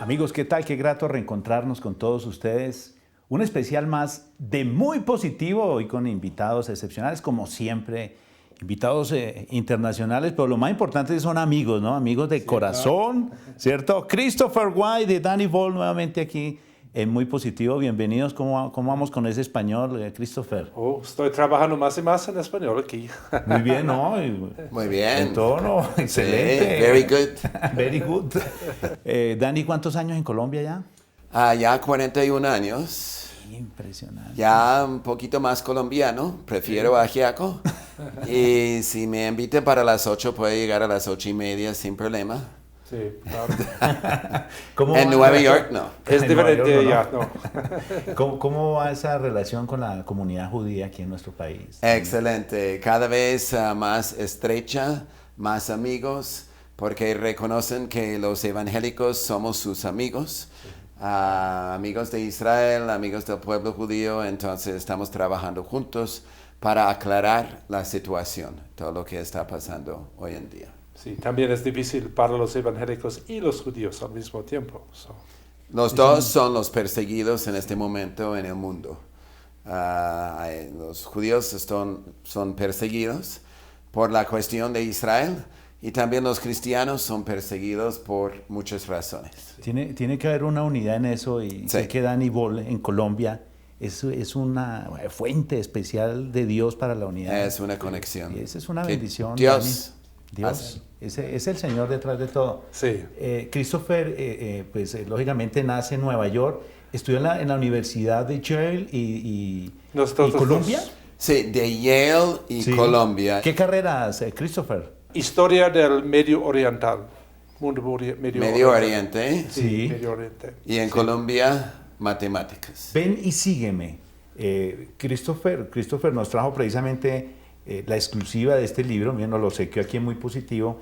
Amigos, ¿qué tal? Qué grato reencontrarnos con todos ustedes. Un especial más de muy positivo, hoy con invitados excepcionales, como siempre, invitados internacionales, pero lo más importante son amigos, ¿no? Amigos de corazón, ¿cierto? Christopher White de Danny Ball nuevamente aquí en Muy Positivo. Bienvenidos. ¿Cómo vamos con ese español, Christopher? Estoy trabajando más y más en español aquí. Muy bien, ¿no? Muy bien. En tono, excelente. Sí, very good. Very good. Danny, ¿cuántos años en Colombia ya? Ya 41 años. Impresionante. Ya un poquito más colombiano. Prefiero ajiaco. Y si me inviten para las 8, puede llegar a las 8:30 sin problema. Sí, claro. En Nueva York, no. Es En diferente Nueva York, ya, no. ¿Cómo va esa relación con la comunidad judía aquí en nuestro país? Excelente. Cada vez más estrecha, más amigos, porque reconocen que los evangélicos somos sus amigos. Amigos de Israel, amigos del pueblo judío, entonces estamos trabajando juntos para aclarar la situación, todo lo que está pasando hoy en día. Sí, también es difícil para los evangélicos y los judíos al mismo tiempo. Los dos son los perseguidos en este momento en el mundo. Los judíos son perseguidos por la cuestión de Israel y también los cristianos son perseguidos por muchas razones. Tiene que haber una unidad en eso y Sí. sé que Danny Ball en Colombia es una fuente especial de Dios para la unidad. Es una conexión. Y esa es una que bendición. Dios Danny. Dios, ese es el Señor detrás de todo. Sí. Christopher, lógicamente nace en Nueva York, estudió en la Universidad de Yale y Columbia. Sí, de Yale y Sí. Colombia. ¿Qué carreras, Christopher? Historia del Medio Oriental. Medio Oriente. Sí. Medio Oriente. Y en Colombia, matemáticas. Ven y sígueme. Christopher nos trajo precisamente la exclusiva de este libro, miren, nos lo obsequió aquí en Muy Positivo.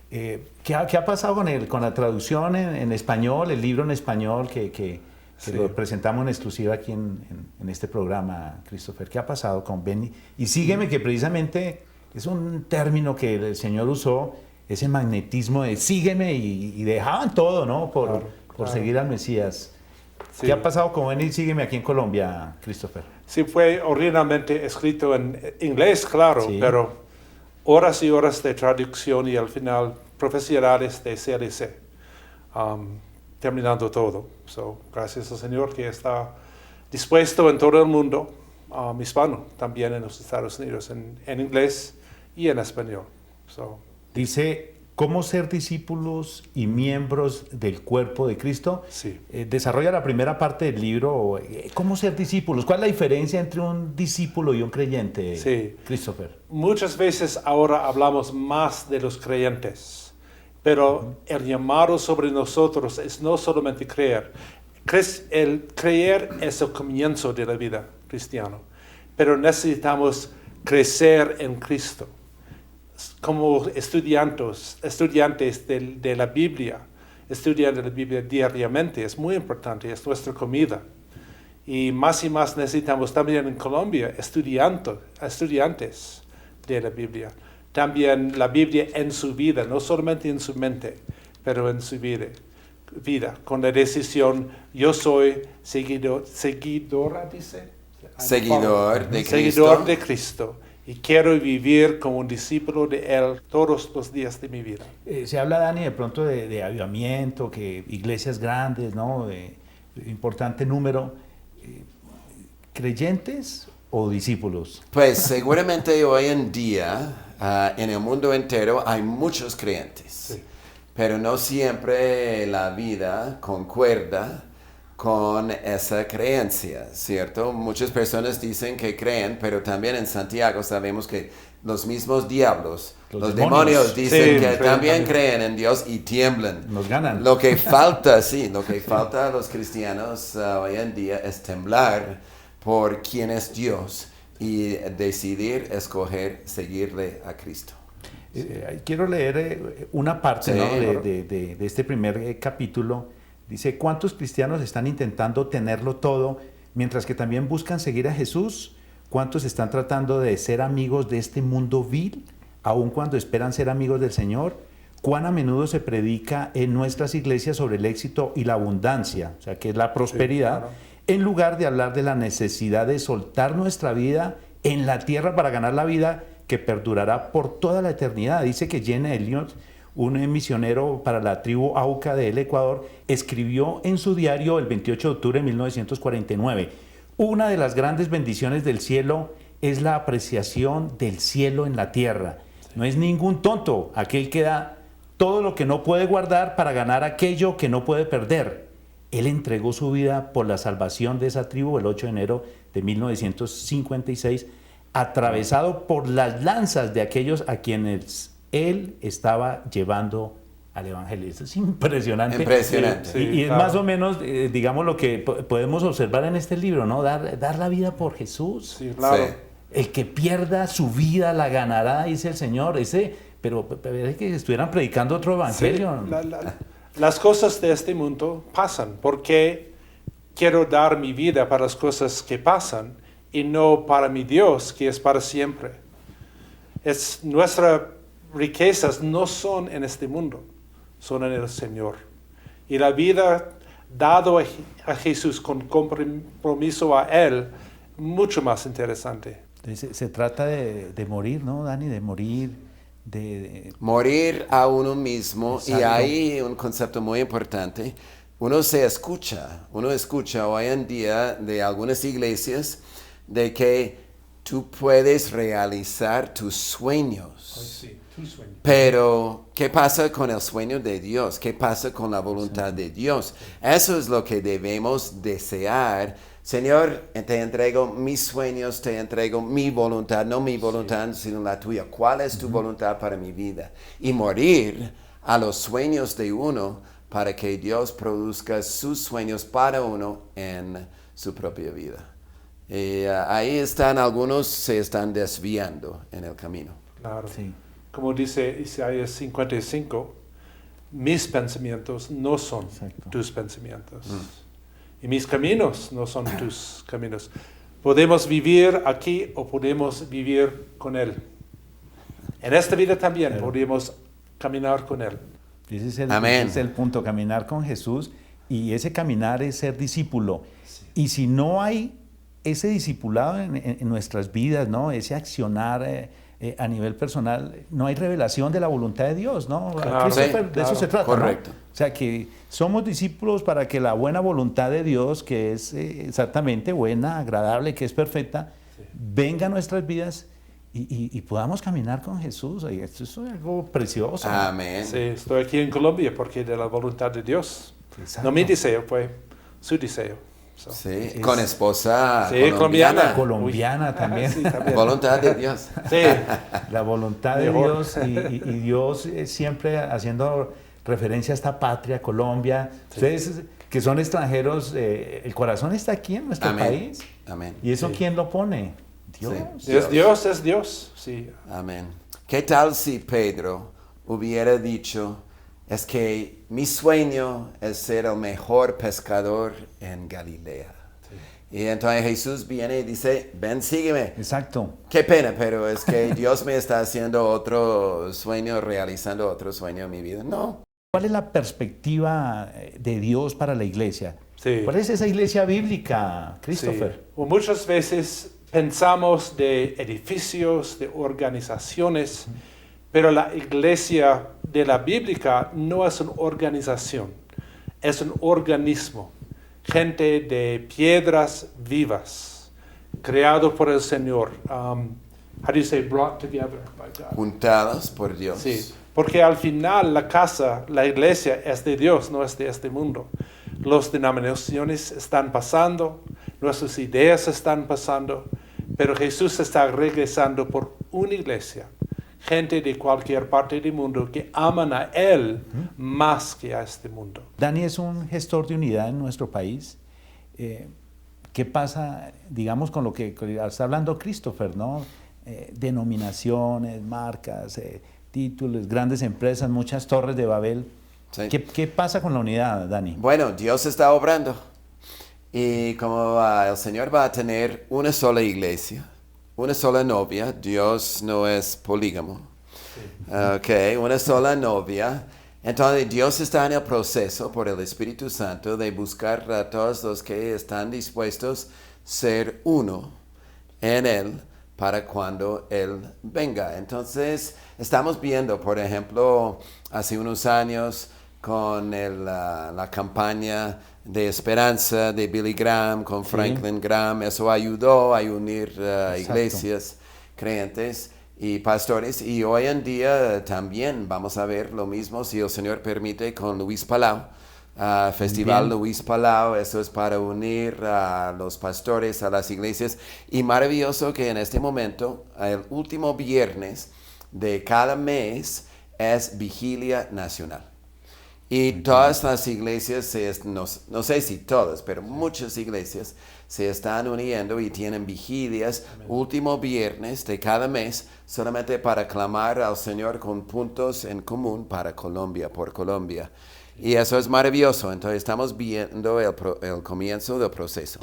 ¿Qué ha pasado con la traducción en español, el libro en español que Sí. lo presentamos en exclusiva aquí en este programa, Christopher? ¿Qué ha pasado con Ven y sígueme, que precisamente es un término que el Señor usó, ese magnetismo de sígueme y dejaban todo, ¿no? Por seguir al Mesías. Sí. ¿Qué ha pasado con Ven y sígueme aquí en Colombia, Christopher? Sí, fue originalmente escrito en inglés, claro, Sí. pero horas y horas de traducción y al final profesionales de CLC, terminando todo. Gracias al Señor que está dispuesto en todo el mundo, hispano, también en los Estados Unidos, en inglés y en español. Dice, ¿cómo ser discípulos y miembros del cuerpo de Cristo? Sí. Desarrolla la primera parte del libro. ¿Cómo ser discípulos? ¿Cuál es la diferencia entre un discípulo y un creyente, Sí. Christopher? Muchas veces ahora hablamos más de los creyentes, pero el llamado sobre nosotros es no solamente creer. El creer es el comienzo de la vida cristiana, pero necesitamos crecer en Cristo. Como estudiantes de la Biblia, estudiar la Biblia diariamente es muy importante, es nuestra comida. Y más necesitamos también en Colombia estudiantes de la Biblia. También la Biblia en su vida, no solamente en su mente, pero en su vida con la decisión, yo soy seguidor de Cristo. Y quiero vivir como un discípulo de Él todos los días de mi vida. Se habla, Dani, de pronto de avivamiento, que iglesias grandes, ¿no? De importante número. ¿Creyentes o discípulos? Pues seguramente hoy en día, en el mundo entero, hay muchos creyentes. Sí. Pero no siempre la vida concuerda con esa creencia, ¿cierto? Muchas personas dicen que creen, pero también en Santiago sabemos que los mismos diablos, los demonios dicen que también creen en Dios y tiemblan. Nos ganan. Lo que falta a los cristianos hoy en día es temblar por quién es Dios y decidir, escoger, seguirle a Cristo. Quiero leer una parte, Sí, ¿no? claro. de este primer capítulo. Dice, ¿cuántos cristianos están intentando tenerlo todo, mientras que también buscan seguir a Jesús? ¿Cuántos están tratando de ser amigos de este mundo vil, aun cuando esperan ser amigos del Señor? cuán a menudo se predica en nuestras iglesias sobre el éxito y la abundancia, o sea, que es la prosperidad, claro. en lugar de hablar de la necesidad de soltar nuestra vida en la tierra para ganar la vida que perdurará por toda la eternidad. Dice que Gene Elliott, un misionero para la tribu Auca del Ecuador, escribió en su diario el 28 de octubre de 1949, una de las grandes bendiciones del cielo es la apreciación del cielo en la tierra. No es ningún tonto aquel que da todo lo que no puede guardar para ganar aquello que no puede perder. Él entregó su vida por la salvación de esa tribu el 8 de enero de 1956, atravesado por las lanzas de aquellos a quienes él estaba llevando al Evangelio. Eso es impresionante. Impresionante. Sí, Y es claro. más o menos, digamos, lo que podemos observar en este libro, ¿no? Dar la vida por Jesús. Sí, claro. Sí. El que pierda su vida la ganará, dice el Señor. Pero es que estuvieran predicando otro evangelio. Sí, las cosas de este mundo pasan. Porque quiero dar mi vida para las cosas que pasan y no para mi Dios, que es para siempre. Nuestras riquezas no son en este mundo, son en el Señor. Y la vida dado a Jesús con compromiso a Él, mucho más interesante. Entonces, se trata de morir, ¿no, Dani? De morir, Morir a uno mismo. Y Exacto. hay un concepto muy importante. Uno escucha hoy en día de algunas iglesias de que tú puedes realizar tus sueños. Sí, tu sueño. Pero, ¿qué pasa con el sueño de Dios? ¿Qué pasa con la voluntad de Dios? Eso es lo que debemos desear. Señor, te entrego mis sueños, te entrego mi voluntad, no mi voluntad, sino la tuya. ¿Cuál es tu voluntad para mi vida? Y morir a los sueños de uno para que Dios produzca sus sueños para uno en su propia vida. Y ahí están algunos, se están desviando en el camino. Claro. Sí. Como dice Isaías 55, mis pensamientos no son Exacto. tus pensamientos. Y mis caminos no son tus caminos. Podemos vivir aquí o podemos vivir con Él. En esta vida también Claro. podemos caminar con Él. Amén. Ese es el punto, caminar con Jesús. Y ese caminar es ser discípulo. Y si no hay ese discipulado en nuestras vidas, ¿no? Ese accionar a nivel personal, no hay revelación de la voluntad de Dios, ¿no? Claro. Christopher, Sí, de eso se trata, correcto. ¿no? O sea, que somos discípulos para que la buena voluntad de Dios, que es exactamente buena, agradable, que es perfecta, venga a nuestras vidas y podamos caminar con Jesús. Y esto es algo precioso. Amén. Sí, estoy aquí en Colombia porque de la voluntad de Dios. Exacto. No mi deseo, fue su deseo. So, Sí, con esposa Sí, colombiana. Colombiana también. Sí, también. Voluntad de Dios. Sí, La voluntad de Mejor. Dios y Dios siempre haciendo referencia a esta patria, Colombia. Ustedes que son extranjeros, el corazón está aquí en nuestro Amén. país. Amén. ¿Y eso Sí. quién lo pone? Dios. Sí. es Dios. Sí. Amén. ¿Qué tal si Pedro hubiera dicho, es que mi sueño es ser el mejor pescador en Galilea? Y entonces Jesús viene y dice, ven, sígueme. Exacto. Qué pena, pero es que Dios me está haciendo otro sueño, realizando otro sueño en mi vida. No. ¿Cuál es la perspectiva de Dios para la iglesia? Sí. ¿Cuál es esa iglesia bíblica, Christopher? Sí. O muchas veces pensamos de edificios, de organizaciones, pero la iglesia de la Bíblica no es una organización, es un organismo, gente de piedras vivas, creado por el Señor. How do you say brought together by God? Juntados por Dios. Sí, porque al final la casa, la iglesia es de Dios, no es de este mundo. Las denominaciones están pasando, nuestras ideas están pasando, pero Jesús está regresando por una iglesia, gente de cualquier parte del mundo que aman a Él más que a este mundo. Dani es un gestor de unidad en nuestro país. ¿Qué pasa, digamos, con lo que está hablando Christopher, ¿no? Denominaciones, marcas, títulos, grandes empresas, muchas torres de Babel. Sí. ¿Qué pasa con la unidad, Dani? Bueno, Dios está obrando. Y como el Señor va a tener una sola iglesia, una sola novia, Dios no es polígamo. Ok, una sola novia. Entonces Dios está en el proceso por el Espíritu Santo de buscar a todos los que están dispuestos a ser uno en Él para cuando Él venga. Entonces estamos viendo, por ejemplo, hace unos años con la campaña de esperanza de Billy Graham con Franklin Graham, eso ayudó a unir iglesias, creyentes y pastores, y hoy en día también vamos a ver lo mismo, si el Señor permite, con Luis Palau, Festival Luis Palau. Eso es para unir a los pastores, a las iglesias, y maravilloso que en este momento, el último viernes de cada mes es Vigilia Nacional. Y todas las iglesias, no sé si todas, pero muchas iglesias se están uniendo y tienen vigilias último viernes de cada mes, solamente para clamar al Señor con puntos en común para Colombia, por Colombia. Y eso es maravilloso. Entonces estamos viendo el comienzo del proceso.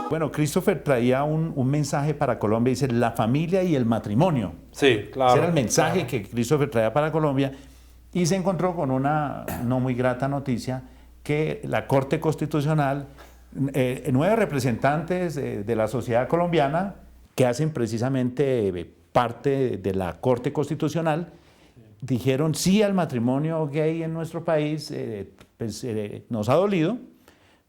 Bueno, Christopher traía un mensaje para Colombia, dice la familia y el matrimonio. Sí, claro. Ese era el mensaje que Christopher traía para Colombia, y se encontró con una no muy grata noticia, que la Corte Constitucional, 9 representantes de la sociedad colombiana que hacen precisamente parte de la Corte Constitucional, dijeron sí al matrimonio gay en nuestro país. Nos ha dolido,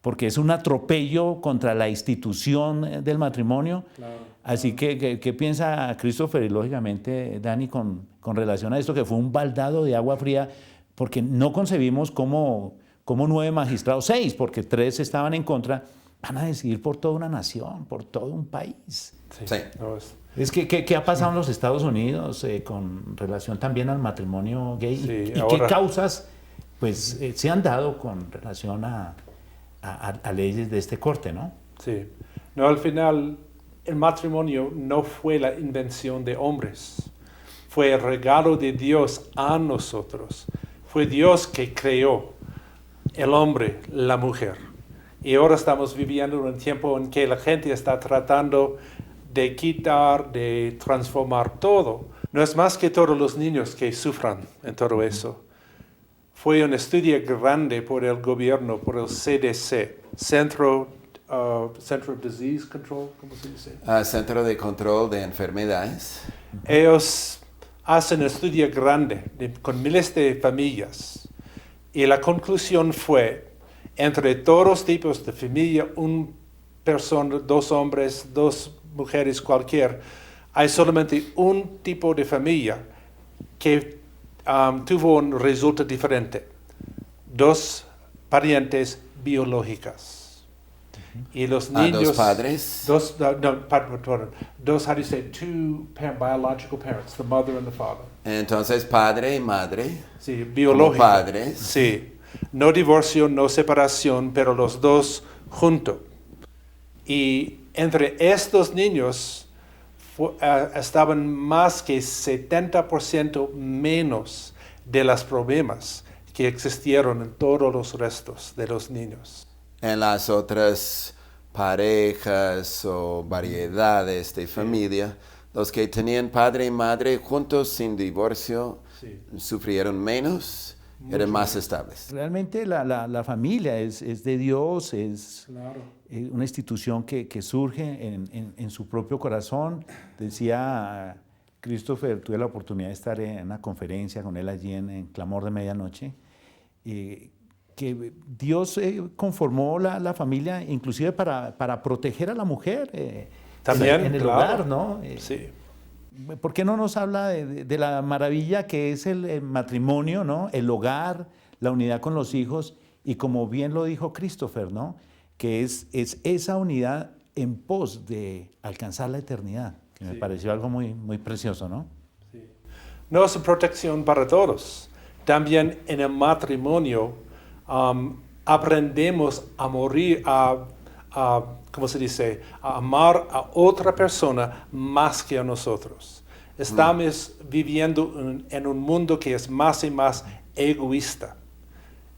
porque es un atropello contra la institución del matrimonio. Claro. Así que, ¿qué piensa Christopher y lógicamente Dani con relación a esto, que fue un baldado de agua fría? Porque no concebimos cómo 9 magistrados, 6, porque 3 estaban en contra, van a decidir por toda una nación, por todo un país. Sí. Es que, ¿qué ha pasado en los Estados Unidos con relación también al matrimonio gay? Sí, ¿Y qué causas pues, se han dado con relación a leyes de este corte, ¿no? Sí. No, al final, el matrimonio no fue la invención de hombres. Fue el regalo de Dios a nosotros. Fue Dios que creó el hombre, la mujer. Y ahora estamos viviendo un tiempo en que la gente está tratando de quitar, de transformar todo. No es más que todos los niños que sufran en todo eso. Fue un estudio grande por el gobierno, por el CDC, Centro Disease Control, ¿cómo se dice? Centro de Control de Enfermedades. Ellos hacen un estudio grande con miles de familias, y la conclusión fue, entre todos los tipos de familia, una persona, 2 hombres, 2 mujeres, cualquier, hay solamente un tipo de familia que tuvo un resultado diferente. 2 parientes biológicas. Y los niños... 2 padres. 2, how do you say, 2 biological parents, the mother and the father. Entonces, padre y madre. Sí, biológicos. Padres. Sí. No divorcio, no separación, pero los 2 juntos. Y entre estos niños estaban más que 70% menos de los problemas que existieron en todos los restos de los niños. En las otras parejas o variedades de familia, los que tenían padre y madre juntos sin divorcio, sufrieron menos, eran más estables. Realmente la familia es de Dios, es Claro. Una institución que surge en su propio corazón. Decía Christopher, tuve la oportunidad de estar en una conferencia con él allí en Clamor de Medianoche, que Dios conformó la familia inclusive para proteger a la mujer También, en el claro. hogar, ¿no? Sí. ¿Por qué no nos habla de la maravilla que es el matrimonio, ¿no? El hogar, la unidad con los hijos, y como bien lo dijo Christopher, ¿no? Que es esa unidad en pos de alcanzar la eternidad, que me pareció algo muy, muy precioso, ¿no? Sí. No es protección para todos. También en el matrimonio aprendemos a morir, ¿cómo se dice? A amar a otra persona más que a nosotros. Estamos viviendo en un mundo que es más y más egoísta.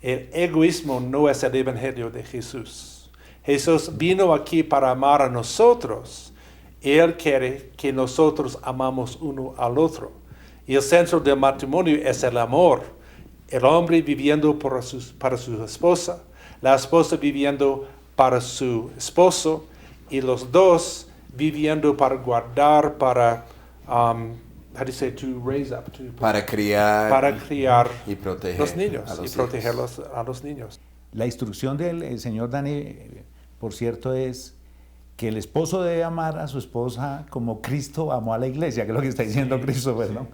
El egoísmo no es el evangelio de Jesús. Jesús vino aquí para amar a nosotros Él quiere que nosotros amamos uno al otro. Y el centro del matrimonio es el amor. El hombre viviendo para su esposa, la esposa viviendo para su esposo, y los dos viviendo para guardar, para, Para criar, para criar y proteger los niños a los y hijos. proteger a los niños. La instrucción del señor Dani, por cierto, es que el esposo debe amar a su esposa como Cristo amó a la iglesia, que es lo que está diciendo Christopher, ¿no?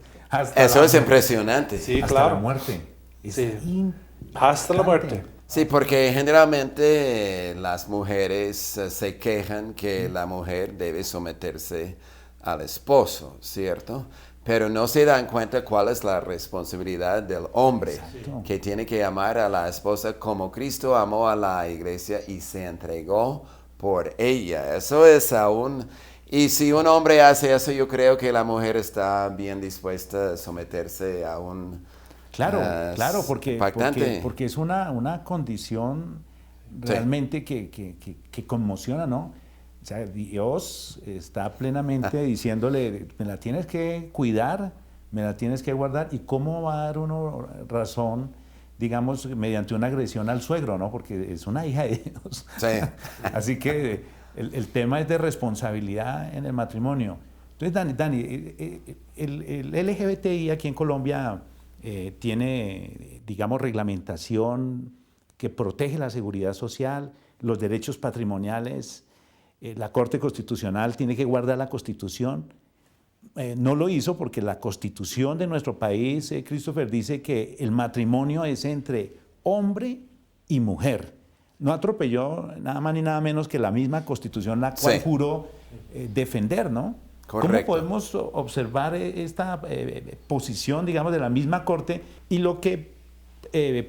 Eso es impresionante. Sí, hasta claro. la muerte. Es Sí. Hasta la muerte. Sí, porque generalmente las mujeres se quejan que la mujer debe someterse al esposo, ¿cierto? Pero no se dan cuenta cuál es la responsabilidad del hombre, Exacto. que tiene que amar a la esposa como Cristo amó a la iglesia y se entregó por ella. Eso es aún... Y si un hombre hace eso, yo creo que la mujer está bien dispuesta a someterse a un... Claro, claro, porque es una condición realmente que conmociona, ¿no? O sea, Dios está plenamente diciéndole, me la tienes que cuidar, me la tienes que guardar, y cómo va a dar uno razón, digamos, mediante una agresión al suegro, ¿no? Porque es una hija de Dios. Sí. Así que el tema es de responsabilidad en el matrimonio. Entonces, Dani, el LGBTI aquí en Colombia tiene, digamos, reglamentación que protege la seguridad social, los derechos patrimoniales. La Corte Constitucional tiene que guardar la Constitución. No lo hizo porque la Constitución de nuestro país, Christopher, dice que el matrimonio es entre hombre y mujer. No atropelló nada más ni nada menos que la misma Constitución, la cual juró defender, ¿no? Correcto. ¿Cómo podemos observar esta posición, digamos, de la misma Corte y lo que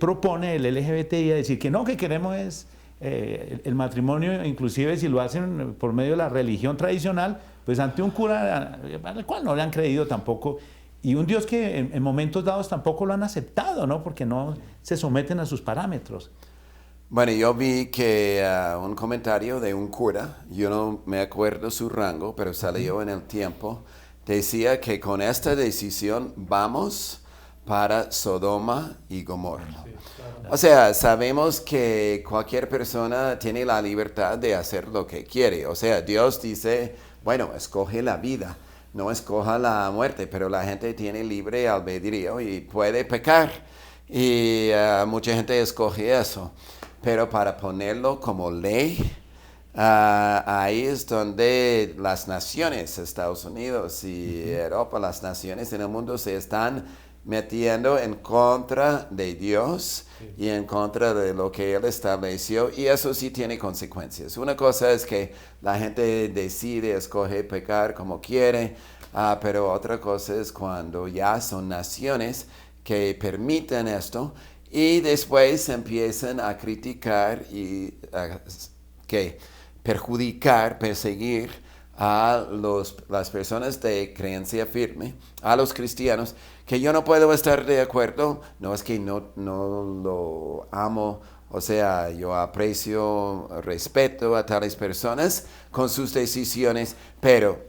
propone el LGBTI, a decir que no, que queremos es el matrimonio, inclusive si lo hacen por medio de la religión tradicional, pues ante un cura al cual no le han creído tampoco, y un Dios que en momentos dados tampoco lo han aceptado, ¿no? Porque no se someten a sus parámetros. Bueno, yo vi que un comentario de un cura, yo no me acuerdo su rango, pero salió en el tiempo, decía que con esta decisión vamos para Sodoma y Gomorra. Sí, claro. O sea, sabemos que cualquier persona tiene la libertad de hacer lo que quiere. O sea, Dios dice, bueno, escoge la vida, no escoja la muerte, pero la gente tiene libre albedrío y puede pecar. Y mucha gente escoge eso. Pero para ponerlo como ley, ahí es donde las naciones, Estados Unidos y Europa, las naciones en el mundo se están metiendo en contra de Dios y en contra de lo que Él estableció, y eso sí tiene consecuencias. Una cosa es que la gente decide, escoge pecar como quiere, pero otra cosa es cuando ya son naciones que permiten esto y después empiezan a criticar y perjudicar, perseguir a las personas de creencia firme, a los cristianos, que yo no puedo estar de acuerdo, no es que no lo amo, o sea, yo aprecio, respeto a tales personas con sus decisiones, pero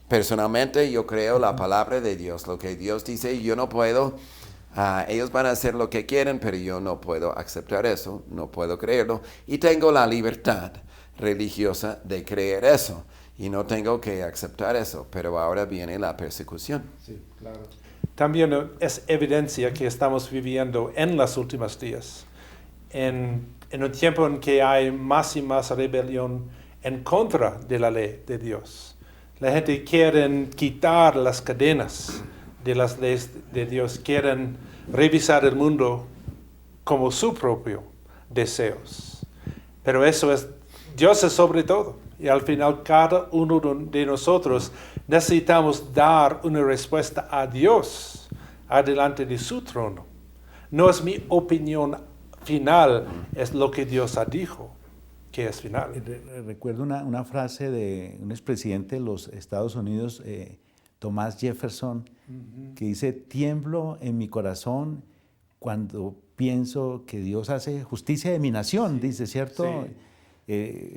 personalmente yo creo la palabra de Dios, lo que Dios dice, yo no puedo, ellos van a hacer lo que quieren, pero yo no puedo aceptar eso, no puedo creerlo, y tengo la libertad religiosa de creer eso. Y no tengo que aceptar eso, pero ahora viene la persecución. Sí, claro. También es evidencia que estamos viviendo en los últimos días, en un tiempo en que hay más y más rebelión en contra de la ley de Dios. La gente quiere quitar las cadenas de las leyes de Dios, quieren revisar el mundo como su propio deseos. Pero eso es, Dios es sobre todo. Y al final cada uno de nosotros necesitamos dar una respuesta a Dios adelante de su trono. No es mi opinión final, es lo que Dios ha dicho que es final. Recuerdo una frase de un expresidente de los Estados Unidos, Thomas Jefferson, que dice: tiemblo en mi corazón cuando pienso que Dios hace justicia de mi nación, dice, ¿cierto? Sí.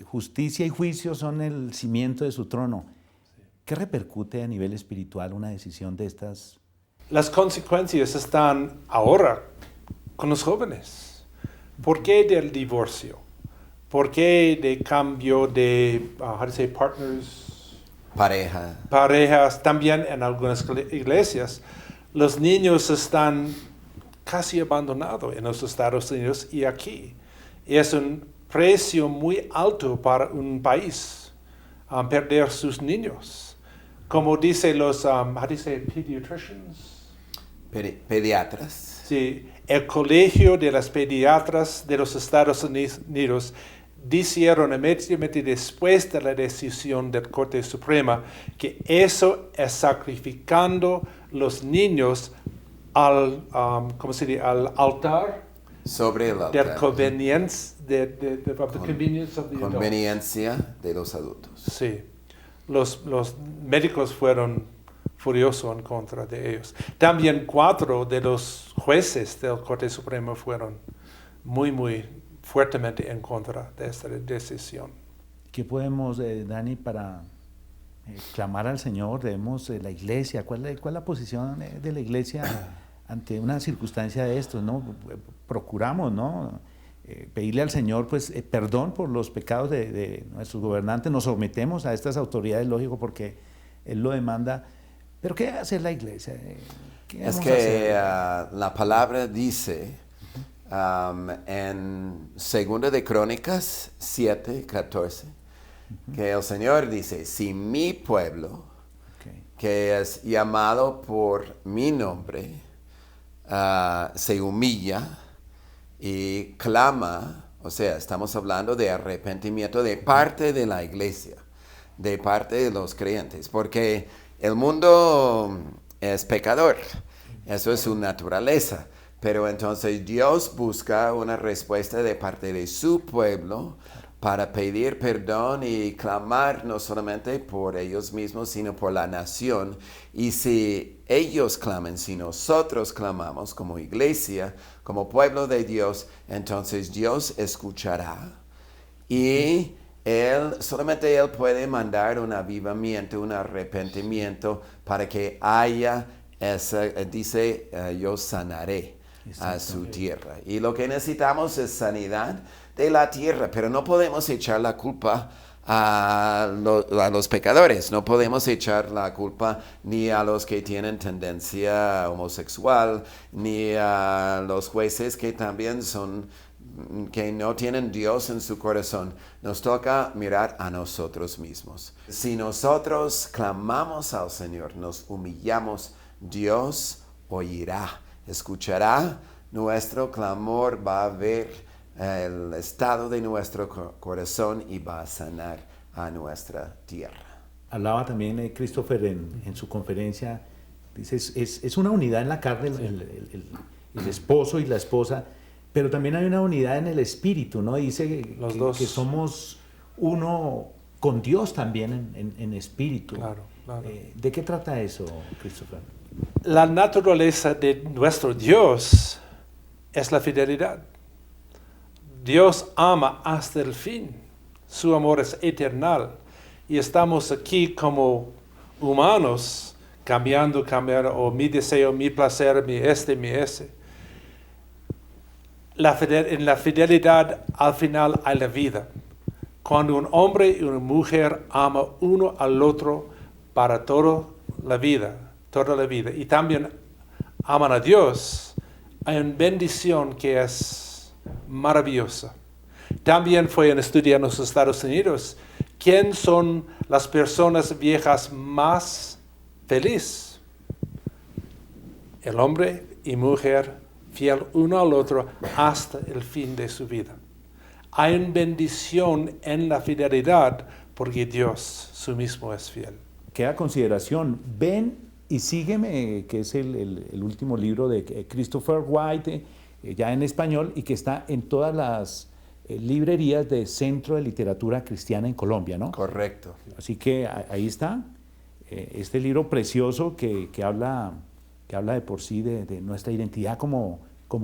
Justicia y juicio son el cimiento de su trono. ¿Qué repercute a nivel espiritual una decisión de estas? Las consecuencias están ahora con los jóvenes. ¿Por qué del divorcio? ¿Por qué de cambio de, partners? Parejas. También en algunas iglesias. Los niños están casi abandonados en los Estados Unidos y aquí. Es un precio muy alto para un país perder sus niños. Como dicen los, pediatricians? Pediatras. Sí, el Colegio de las Pediatras de los Estados Unidos dijeron inmediatamente después de la decisión del Corte Suprema que eso es sacrificando los niños al altar Sobre el altar. de conveniencia de los adultos. Sí, los médicos fueron furiosos en contra de ellos. También 4 de los jueces del Corte Supremo fueron muy fuertemente en contra de esta decisión. ¿Qué podemos, Dani, para clamar al Señor? Debemos, la iglesia, ¿cuál es la posición de la iglesia ante una circunstancia de estos, ¿no? Procuramos, ¿no? Pedirle al Señor, pues, perdón por los pecados de nuestros gobernantes, nos sometemos a estas autoridades, lógico, porque Él lo demanda. Pero ¿qué hace la iglesia? Es que la palabra dice en 2 de Crónicas 7:14 que el Señor dice, si mi pueblo, que es llamado por mi nombre, se humilla y clama, o sea, estamos hablando de arrepentimiento de parte de la iglesia, de parte de los creyentes, porque el mundo es pecador, eso es su naturaleza, pero entonces Dios busca una respuesta de parte de su pueblo para pedir perdón y clamar no solamente por ellos mismos, sino por la nación. Y si ellos claman, si nosotros clamamos como iglesia, pueblo de Dios, entonces Dios escuchará. Y solamente Él puede mandar un avivamiento, un arrepentimiento para que haya dice, yo sanaré a su tierra. Y lo que necesitamos es sanidad de la tierra, pero no podemos echar la culpa a los pecadores, no podemos echar la culpa ni a los que tienen tendencia homosexual, ni a los jueces que también que no tienen Dios en su corazón. Nos toca mirar a nosotros mismos. Si nosotros clamamos al Señor, nos humillamos, Dios oirá, escuchará nuestro clamor, va a ver el estado de nuestro corazón y va a sanar a nuestra tierra. Hablaba también Christopher en su conferencia, dice, es una unidad en la carne, el esposo y la esposa, pero también hay una unidad en el espíritu, ¿no? Dice que somos uno con Dios también en espíritu. Claro. ¿De qué trata eso, Christopher? La naturaleza de nuestro Dios es la fidelidad. Dios ama hasta el fin. Su amor es eterno. Y estamos aquí como humanos, cambiando, o mi deseo, mi placer, mi ese. En la fidelidad, al final, hay la vida. Cuando un hombre y una mujer aman uno al otro para toda la vida, y también aman a Dios, hay una bendición que es maravillosa. También fue un estudio en los Estados Unidos. ¿Quién son las personas viejas más felices? El hombre y mujer fiel uno al otro hasta el fin de su vida. Hay una bendición en la fidelidad porque Dios su mismo es fiel. Queda consideración. Ven y sígueme, que es el último libro de Christopher White, ya en español, y que está en todas las librerías de Centro de Literatura Cristiana en Colombia, ¿no? Correcto. Así que ahí está, este libro precioso que habla de por sí de nuestra identidad como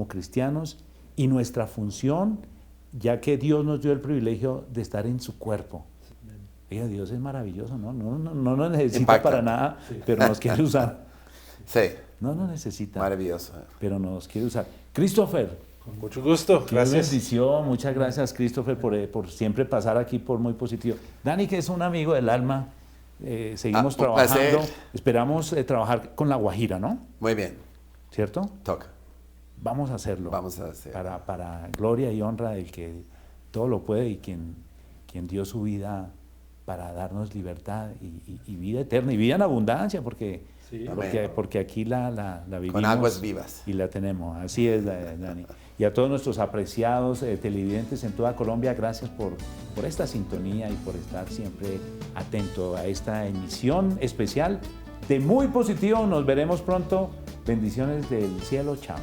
cristianos y nuestra función, ya que Dios nos dio el privilegio de estar en su cuerpo. Oiga, Dios es maravilloso, ¿no? No nos necesita Impacta. para nada, pero nos quiere usar. Sí, No nos necesita, maravilloso. pero nos quiere usar. Christopher, Con mucho gusto. qué Gracias. bendición. Muchas gracias, Christopher, por siempre pasar aquí por Muy Positivo. Dani, que es un amigo del alma, seguimos un trabajando. placer. Esperamos trabajar con La Guajira, ¿no? Muy bien, ¿Cierto? toca. Vamos a hacerlo. Vamos a hacer. Para gloria y honra del que todo lo puede y quien dio su vida para darnos libertad y vida eterna y vida en abundancia, porque, Sí. porque aquí la vivimos. Con aguas vivas. Y la tenemos. Así es, Dani. Y a todos nuestros apreciados televidentes en toda Colombia, gracias por esta sintonía y por estar siempre atento a esta emisión especial de Muy Positivo. Nos veremos pronto. Bendiciones del cielo. Chao.